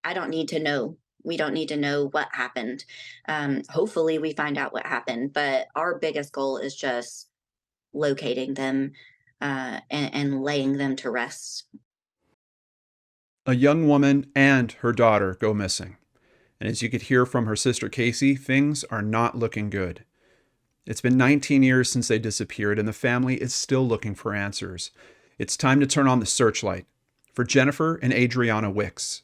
I don't need to know. We don't need to know what happened. Hopefully, we find out what happened. But our biggest goal is just locating them and laying them to rest. A young woman and her daughter go missing. And as you could hear from her sister Casey, things are not looking good. It's been 19 years since they disappeared, and the family is still looking for answers. It's time to turn on the searchlight for Jennifer and Adrianna Wix.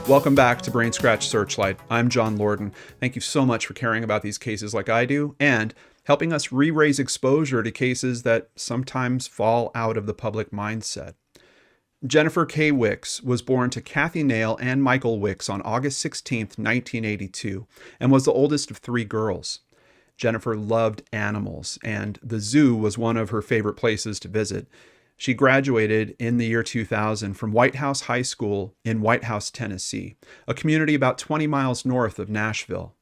Welcome back to Brain Scratch Searchlight. I'm John Lorden. Thank you so much for caring about these cases like I do and helping us re-raise exposure to cases that sometimes fall out of the public mindset. Jennifer K. Wix was born to Kathy Nail and Michael Wix on August 16, 1982, and was the oldest of three girls. Jennifer loved animals, and the zoo was one of her favorite places to visit. She graduated in the year 2000 from White House High School in White House, Tennessee, a community about 20 miles north of Nashville.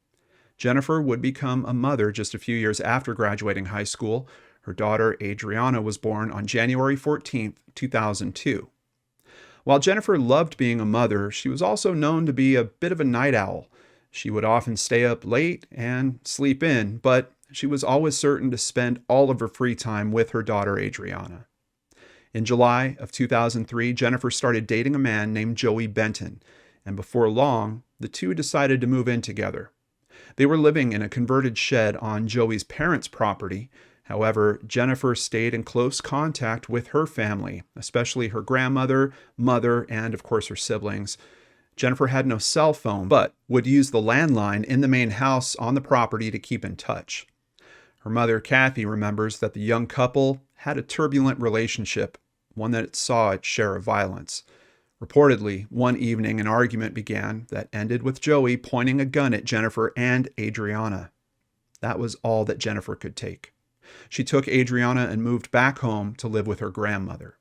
Jennifer would become a mother just a few years after graduating high school. Her daughter, Adrianna, was born on January 14, 2002. While Jennifer loved being a mother, she was also known to be a bit of a night owl. She would often stay up late and sleep in, but she was always certain to spend all of her free time with her daughter, Adrianna. In July of 2003, Jennifer started dating a man named Joey Benton, and before long, the two decided to move in together. They were living in a converted shed on Joey's parents' property. However, Jennifer stayed in close contact with her family, especially her grandmother, mother, and of course her siblings. Jennifer had no cell phone, but would use the landline in the main house on the property to keep in touch. Her mother, Kathy, remembers that the young couple had a turbulent relationship, one that saw its share of violence. Reportedly, one evening an argument began that ended with Joey pointing a gun at Jennifer and Adrianna. That was all that Jennifer could take. She took Adrianna and moved back home to live with her grandmother.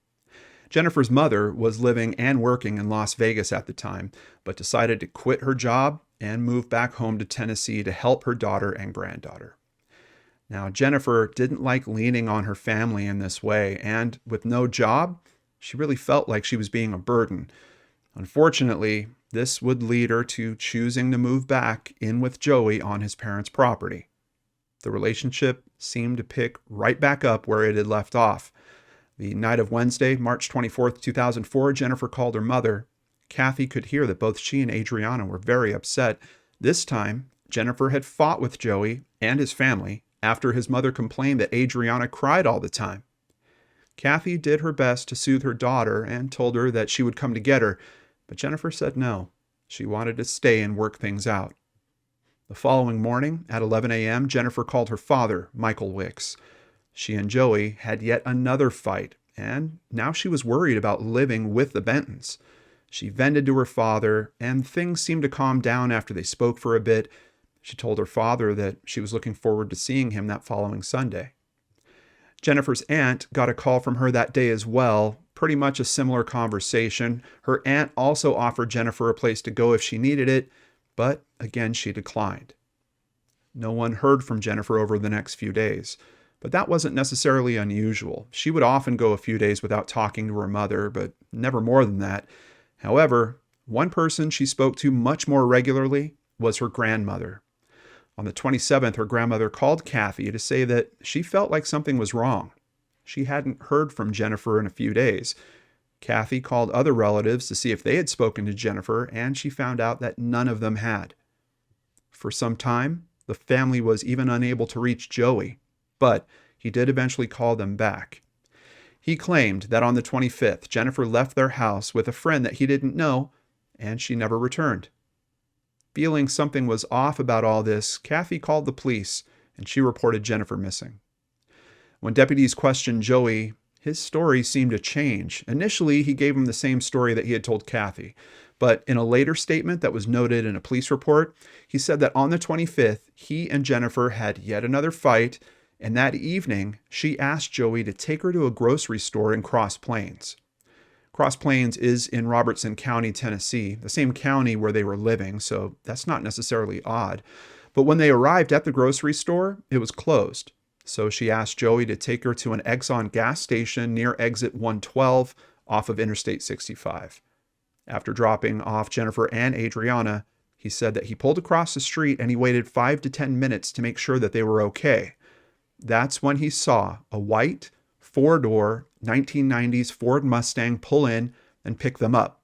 Jennifer's mother was living and working in Las Vegas at the time, but decided to quit her job and move back home to Tennessee to help her daughter and granddaughter. Now, Jennifer didn't like leaning on her family in this way, and with no job, she really felt like she was being a burden. Unfortunately, this would lead her to choosing to move back in with Joey on his parents' property. The relationship seemed to pick right back up where it had left off. The night of Wednesday, March 24th, 2004, Jennifer called her mother. Kathy could hear that both she and Adrianna were very upset. This time, Jennifer had fought with Joey and his family after his mother complained that Adrianna cried all the time. Kathy did her best to soothe her daughter and told her that she would come to get her, but Jennifer said no. She wanted to stay and work things out. The following morning, at 11 a.m., Jennifer called her father, Michael Wix. She and Joey had yet another fight, and now she was worried about living with the Bentons. She vented to her father, and things seemed to calm down after they spoke for a bit. She told her father that she was looking forward to seeing him that following Sunday. Jennifer's aunt got a call from her that day as well, pretty much a similar conversation. Her aunt also offered Jennifer a place to go if she needed it, but again she declined. No one heard from Jennifer over the next few days, but that wasn't necessarily unusual. She would often go a few days without talking to her mother, but never more than that. However, one person she spoke to much more regularly was her grandmother. On the 27th, her grandmother called Kathy to say that she felt like something was wrong. She hadn't heard from Jennifer in a few days. Kathy called other relatives to see if they had spoken to Jennifer, and she found out that none of them had. For some time, the family was even unable to reach Joey, but he did eventually call them back. He claimed that on the 25th, Jennifer left their house with a friend that he didn't know, and she never returned. Feeling something was off about all this, Kathy called the police, and she reported Jennifer missing. When deputies questioned Joey, his story seemed to change. Initially, he gave them the same story that he had told Kathy, but in a later statement that was noted in a police report, he said that on the 25th, he and Jennifer had yet another fight, and that evening, she asked Joey to take her to a grocery store in Cross Plains. Cross Plains is in Robertson County, Tennessee, the same county where they were living, so that's not necessarily odd. But when they arrived at the grocery store, it was closed. So she asked Joey to take her to an Exxon gas station near exit 112 off of Interstate 65. After dropping off Jennifer and Adrianna, he said that he pulled across the street and he waited 5 to 10 minutes to make sure that they were okay. That's when he saw a white, four-door, 1990s Ford Mustang pull in and pick them up.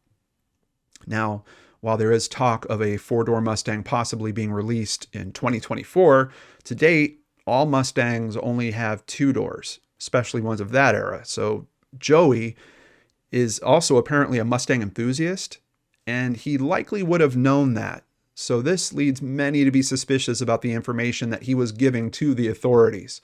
Now, while there is talk of a four-door Mustang possibly being released in 2024, to date, all Mustangs only have two doors, especially ones of that era. So Joey is also apparently a Mustang enthusiast, and he likely would have known that. So this leads many to be suspicious about the information that he was giving to the authorities.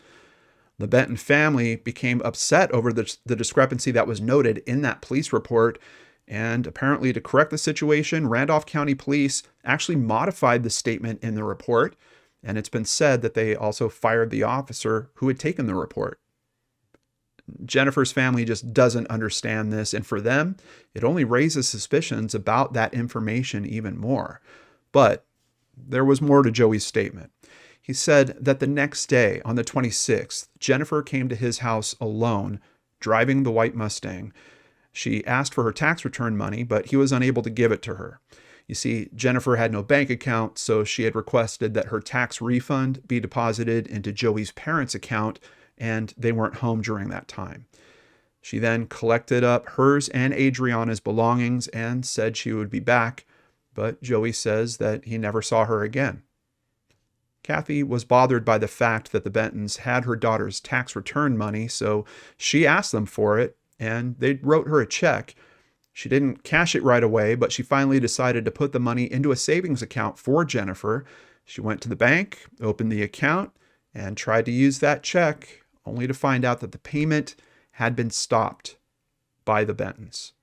The Benton family became upset over the discrepancy that was noted in that police report, and apparently to correct the situation, Randolph County Police actually modified the statement in the report, and it's been said that they also fired the officer who had taken the report. Jennifer's family just doesn't understand this, and for them, it only raises suspicions about that information even more. But there was more to Joey's statement. He said that the next day, on the 26th, Jennifer came to his house alone, driving the white Mustang. She asked for her tax return money, but he was unable to give it to her. You see, Jennifer had no bank account, so she had requested that her tax refund be deposited into Joey's parents' account, and they weren't home during that time. She then collected up hers and Adrianna's belongings and said she would be back, but Joey says that he never saw her again. Kathy was bothered by the fact that the Bentons had her daughter's tax return money, so she asked them for it, and they wrote her a check. She didn't cash it right away, but she finally decided to put the money into a savings account for Jennifer. She went to the bank, opened the account, and tried to use that check, only to find out that the payment had been stopped by the Bentons.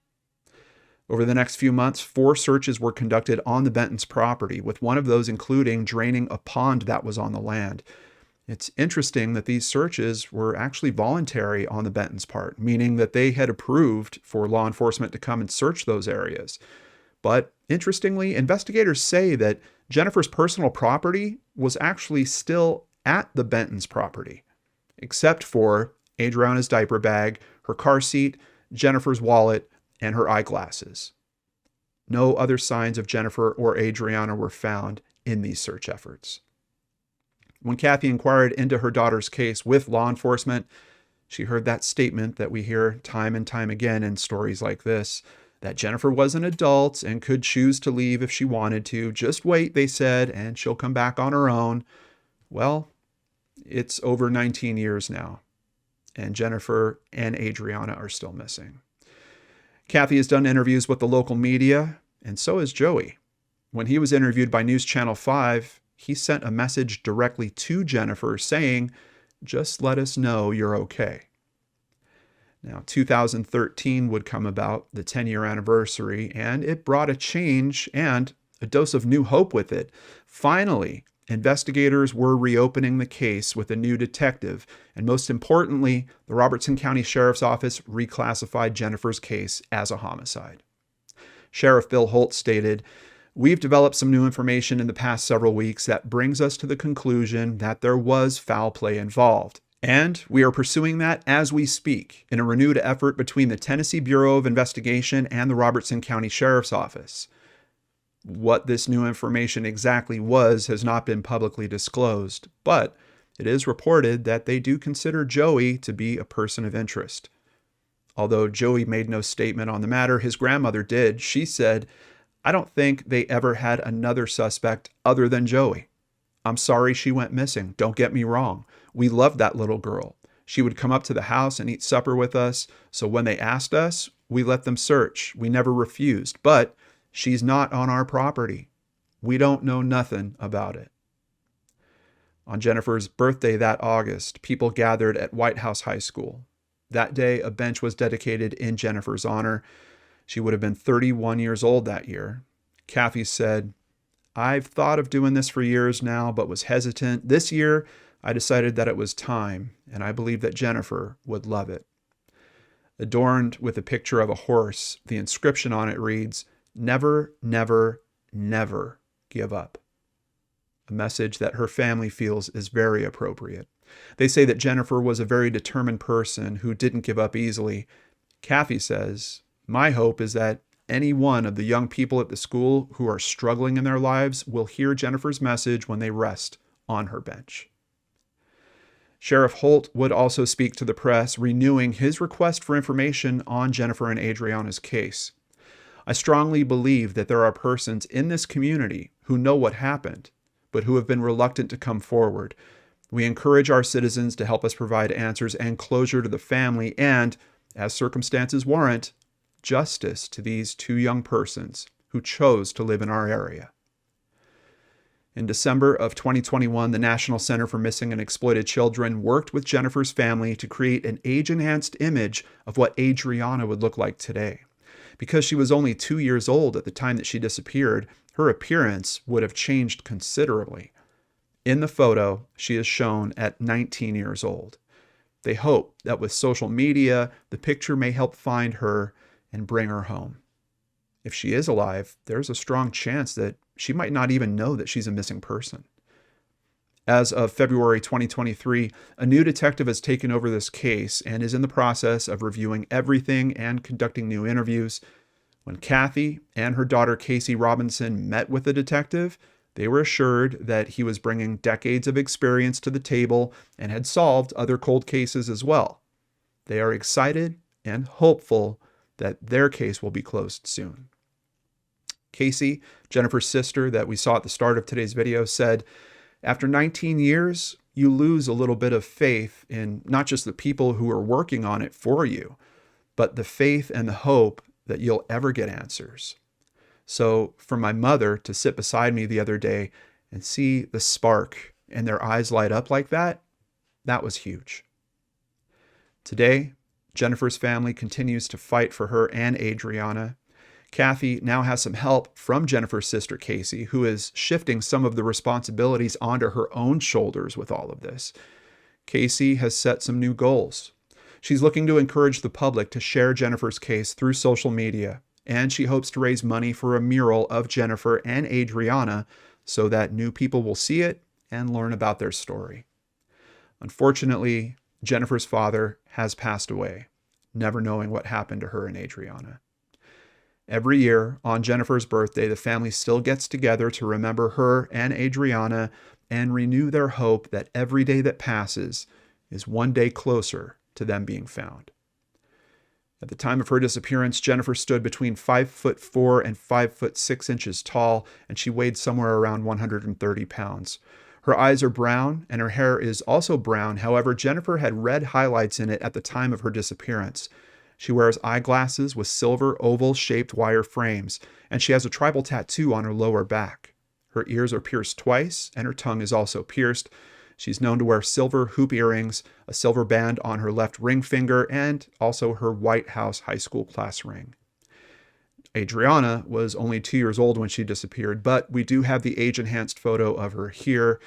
Over the next few months, 4 searches were conducted on the Bentons' property, with one of those including draining a pond that was on the land. It's interesting that these searches were actually voluntary on the Bentons' part, meaning that they had approved for law enforcement to come and search those areas. But interestingly, investigators say that Jennifer's personal property was actually still at the Bentons' property, except for Adrianna's diaper bag, her car seat, Jennifer's wallet, and her eyeglasses. No other signs of Jennifer or Adrianna were found in these search efforts. When Kathy inquired into her daughter's case with law enforcement, she heard that statement that we hear time and time again in stories like this, that Jennifer was an adult and could choose to leave if she wanted to. Just wait, they said, and she'll come back on her own. Well, it's over 19 years now, and Jennifer and Adrianna are still missing. Kathy has done interviews with the local media, and so has Joey. When he was interviewed by News Channel 5, he sent a message directly to Jennifer saying, "Just let us know you're okay." Now, 2013 would come about, the 10-year anniversary, and it brought a change and a dose of new hope with it. Finally, investigators were reopening the case with a new detective, and most importantly, the Robertson County Sheriff's Office reclassified Jennifer's case as a homicide. Sheriff Bill Holt stated, "We've developed some new information in the past several weeks that brings us to the conclusion that there was foul play involved. And we are pursuing that as we speak in a renewed effort between the Tennessee Bureau of Investigation and the Robertson County Sheriff's Office." What this new information exactly was has not been publicly disclosed, but it is reported that they do consider Joey to be a person of interest. Although Joey made no statement on the matter, his grandmother did. She said, "I don't think they ever had another suspect other than Joey. I'm sorry she went missing. Don't get me wrong. We loved that little girl. She would come up to the house and eat supper with us. So when they asked us, we let them search. We never refused. But she's not on our property. We don't know nothing about it." On Jennifer's birthday that August, people gathered at White House High School. That day, a bench was dedicated in Jennifer's honor. She would have been 31 years old that year. Kathy said, "I've thought of doing this for years now, but was hesitant. This year, I decided that it was time, and I believe that Jennifer would love it." Adorned with a picture of a horse, the inscription on it reads, "Never, never, never give up." A message that her family feels is very appropriate. They say that Jennifer was a very determined person who didn't give up easily. Kathy says, "My hope is that any one of the young people at the school who are struggling in their lives will hear Jennifer's message when they rest on her bench." Sheriff Holt would also speak to the press, renewing his request for information on Jennifer and Adrianna's case. "I strongly believe that there are persons in this community who know what happened, but who have been reluctant to come forward. We encourage our citizens to help us provide answers and closure to the family and, as circumstances warrant, justice to these two young persons who chose to live in our area." In December of 2021, the National Center for Missing and Exploited Children worked with Jennifer's family to create an age-enhanced image of what Adrianna would look like today. Because she was only 2 years old at the time that she disappeared, her appearance would have changed considerably. In the photo, she is shown at 19 years old. They hope that with social media, the picture may help find her and bring her home. If she is alive, there's a strong chance that she might not even know that she's a missing person. As of February 2023, a new detective has taken over this case and is in the process of reviewing everything and conducting new interviews. When Kathy and her daughter Casey Robertson met with the detective, they were assured that he was bringing decades of experience to the table and had solved other cold cases as well. They are excited and hopeful that their case will be closed soon. Casey, Jennifer's sister that we saw at the start of today's video, said, "After 19 years, you lose a little bit of faith in not just the people who are working on it for you, but the faith and the hope that you'll ever get answers." So for my mother to sit beside me the other day and see the spark and their eyes light up like that was huge. Today, Jennifer's family continues to fight for her and Adrianna. Kathy now has some help from Jennifer's sister, Casey, who is shifting some of the responsibilities onto her own shoulders with all of this. Casey has set some new goals. She's looking to encourage the public to share Jennifer's case through social media, and she hopes to raise money for a mural of Jennifer and Adrianna so that new people will see it and learn about their story. Unfortunately, Jennifer's father has passed away, never knowing what happened to her and Adrianna. Every year, on Jennifer's birthday, the family still gets together to remember her and Adrianna and renew their hope that every day that passes is one day closer to them being found. At the time of her disappearance, Jennifer stood between 5'4" and 5'6" tall, and she weighed somewhere around 130 pounds. Her eyes are brown, and her hair is also brown. However, Jennifer had red highlights in it at the time of her disappearance. She wears eyeglasses with silver oval-shaped wire frames, and she has a tribal tattoo on her lower back. Her ears are pierced twice, and her tongue is also pierced. She's known to wear silver hoop earrings, a silver band on her left ring finger, and also her White House high school class ring. Adrianna was only 2 years old when she disappeared, but we do have the age-enhanced photo of her here.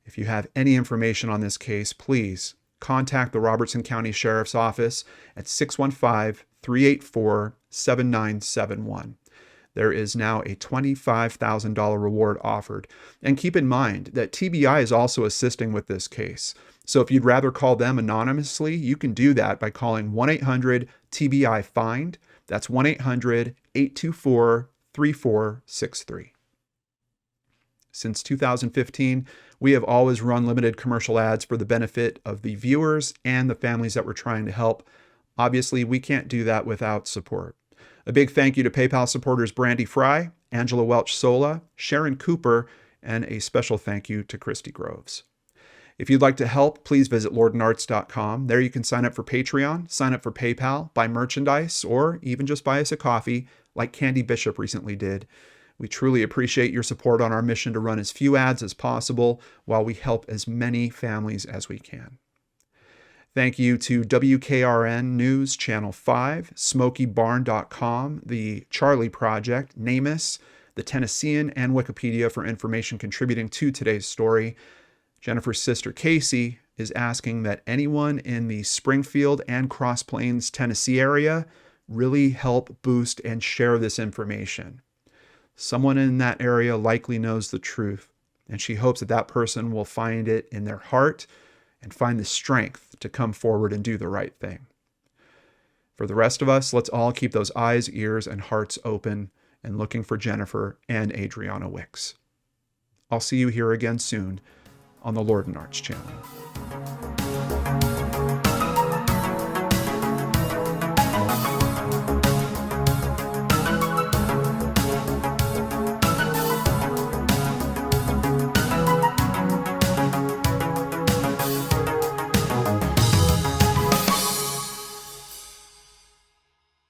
If you have any information on this case, please contact the Robertson County Sheriff's Office at 615-384-7971. There is now a $25,000 reward offered. And keep in mind that TBI is also assisting with this case. So if you'd rather call them anonymously, you can do that by calling 1-800-TBI-FIND. That's 1-800-824-3463. Since 2015, we have always run limited commercial ads for the benefit of the viewers and the families that we're trying to help. Obviously, we can't do that without support. A big thank you to PayPal supporters Brandy Fry, Angela Welch-Sola, Sharon Cooper, and a special thank you to Christy Groves. If you'd like to help, please visit LordanArts.com. There you can sign up for Patreon, sign up for PayPal, buy merchandise, or even just buy us a coffee like Candy Bishop recently did. We truly appreciate your support on our mission to run as few ads as possible while we help as many families as we can. Thank you to WKRN News Channel 5, SmokeyBarn.com, The Charlie Project, NamUs, The Tennessean, and Wikipedia for information contributing to today's story. Jennifer's sister Casey, is asking that anyone in the Springfield and Cross Plains, Tennessee area really help boost and share this information. Someone in that area likely knows the truth, and she hopes that that person will find it in their heart and find the strength to come forward and do the right thing. For the rest of us, let's all keep those eyes, ears, and hearts open and looking for Jennifer and Adrianna Wix. I'll see you here again soon on the LordanArts channel.